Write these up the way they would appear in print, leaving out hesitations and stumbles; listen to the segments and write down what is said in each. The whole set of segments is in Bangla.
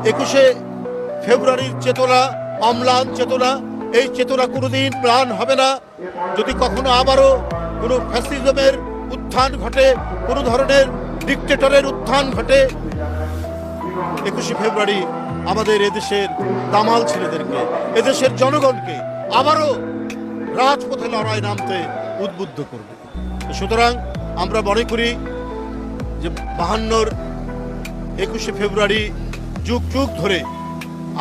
21শে ফেব্রুয়ারির চেতনা অম্লান চেতনা, এই চেতনা কোনোদিন ম্লান হবে না যদি কখনো আবারও কোনো ফ্যাসিজমের উত্থান ঘটে, কোনো ধরনের ডিক্টেটরের উত্থান ঘটে। 21শে ফেব্রুয়ারি আমাদের এদেশের দামাল ছেলেদেরকে, এদেশের জনগণকে আবারও রাজপথে লড়াই নামতে উদ্বুদ্ধ করবে। সুতরাং আমরা মনে করি যে 52-র 21শে ফেব্রুয়ারি যুগ যুগ ধরে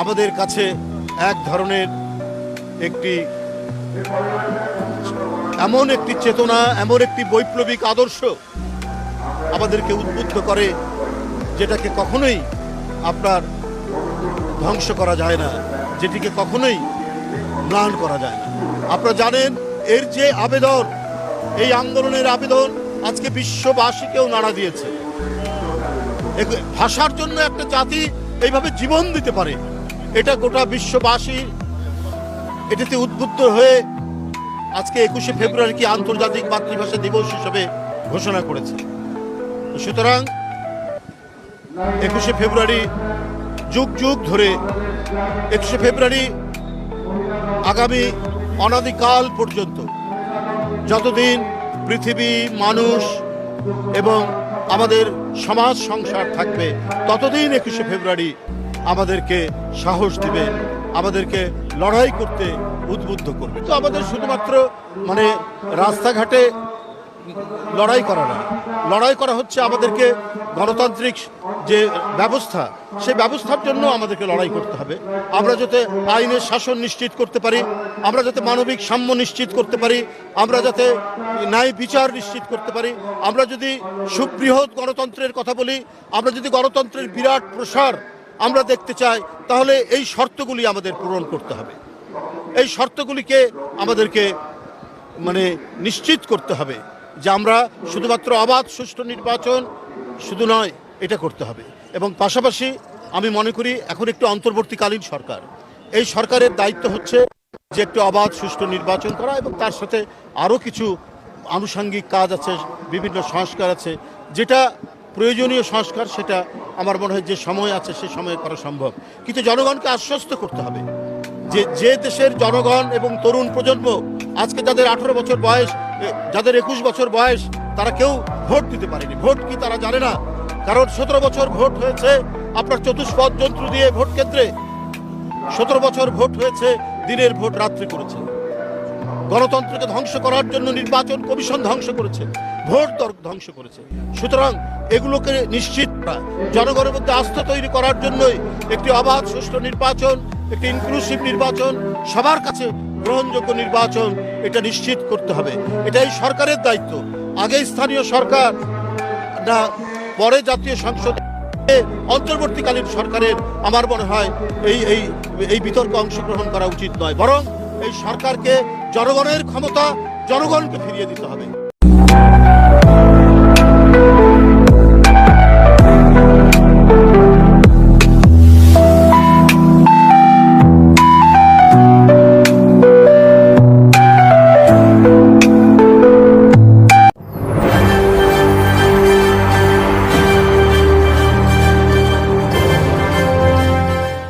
আমাদের কাছে এক ধরনের এমন একটি চেতনা, এমন একটি বৈপ্লবিক আদর্শ আমাদেরকে উদ্বুদ্ধ করে, যেটাকে কখনোই আপনার ধ্বংস করা যায় না, যেটিকে কখনোই ম্লান করা যায় না। আপনারা জানেন এর যে আবেদন, এই আন্দোলনের আবেদন আজকে বিশ্ববাসীকেও নাড়া দিয়েছে। ভাষার জন্য একটা জাতি এইভাবে জীবন দিতে পারে, এটা গোটা বিশ্ববাসী এটাতে উদ্বুদ্ধ হয়ে আজকে 21শে ফেব্রুয়ারিকে আন্তর্জাতিক মাতৃভাষা দিবস হিসেবে ঘোষণা করেছে। সুতরাং 21শে ফেব্রুয়ারি যুগ যুগ ধরে 21শে ফেব্রুয়ারি আগামী অনাদিকাল পর্যন্ত যতদিন পৃথিবী, মানুষ এবং আমাদের সমাজ সংসার থাকবে, ততদিন 21শে ফেব্রুয়ারি আমাদেরকে সাহস দিবে, আমাদেরকে লড়াই করতে উদ্বুদ্ধ করবে। তো আমাদের শুধুমাত্র রাস্তাঘাটে লড়াই করা না, লড়াই করা হচ্ছে আমাদেরকে গণতান্ত্রিক যে ব্যবস্থা, সেই ব্যবস্থার জন্য আমাদেরকে লড়াই করতে হবে। আমরা যাতে আইনের শাসন নিশ্চিত করতে পারি, আমরা যাতে মানবিক সাম্য নিশ্চিত করতে পারি, আমরা যাতে ন্যায় বিচার নিশ্চিত করতে পারি, আমরা যদি সুবৃহৎ গণতন্ত্রের কথা বলি, আমরা যদি গণতন্ত্রের বিরাট প্রসার আমরা দেখতে চাই, তাহলে এই শর্তগুলি আমাদের পূরণ করতে হবে। এই শর্তগুলিকে আমাদেরকে নিশ্চিত করতে হবে যে আমরা শুধুমাত্র অবাধ সুষ্ঠু নির্বাচন শুধু নয়, এটা করতে হবে। এবং পাশাপাশি আমি মনে করি এখন একটু অন্তর্বর্তীকালীন সরকার, এই সরকারের দায়িত্ব হচ্ছে যে একটি অবাধ সুষ্ঠু নির্বাচন করা, এবং তার সাথে আরও কিছু আনুষঙ্গিক কাজ আছে, বিভিন্ন সংস্কার আছে, যেটা প্রয়োজনীয় সংস্কার, সেটা আমার মনে হয় যে সময় আছে সে সময়ে করা সম্ভব। কিন্তু জনগণকে আশ্বস্ত করতে হবে যে দেশের জনগণ এবং তরুণ প্রজন্ম আজকে যাদের 18 বছর বয়স, যাদের 21 বছর বয়স, তারা কেউ ভোট দিতে পারেনি। ভোট কি তারা জানে না? কারণ 17 বছর ভোট হয়েছে আপনার চতুষ্পদ যন্ত্র দিয়ে ভোট কেন্দ্রে, 17 বছর ভোট হয়েছে দিনের ভোট রাত্রে করেছে। গণতন্ত্রকে ধ্বংস করার জন্য নির্বাচন কমিশন ধ্বংস করেছে, ভোট ধ্বংস করেছে। সুতরাং এগুলোকে নিশ্চিত জনগণের মধ্যে আস্থা তৈরি করার জন্যই একটি অবাধ সুষ্ঠু নির্বাচন, একটি ইনক্লুসিভ নির্বাচন, সবার কাছে গ্রহণযোগ্য নির্বাচন, এটা নিশ্চিত করতে হবে। এটাই সরকারের দায়িত্ব। আগে স্থানীয় সরকার না, পরে জাতীয় সংসদ, অন্তর্বর্তীকালীন সরকারের আমার মনে হয় এই বিতর্কে অংশগ্রহণ করা উচিত নয়, বরং এই সরকারকে জনগণের ক্ষমতা জনগণকে ফিরিয়ে দিতে হবে।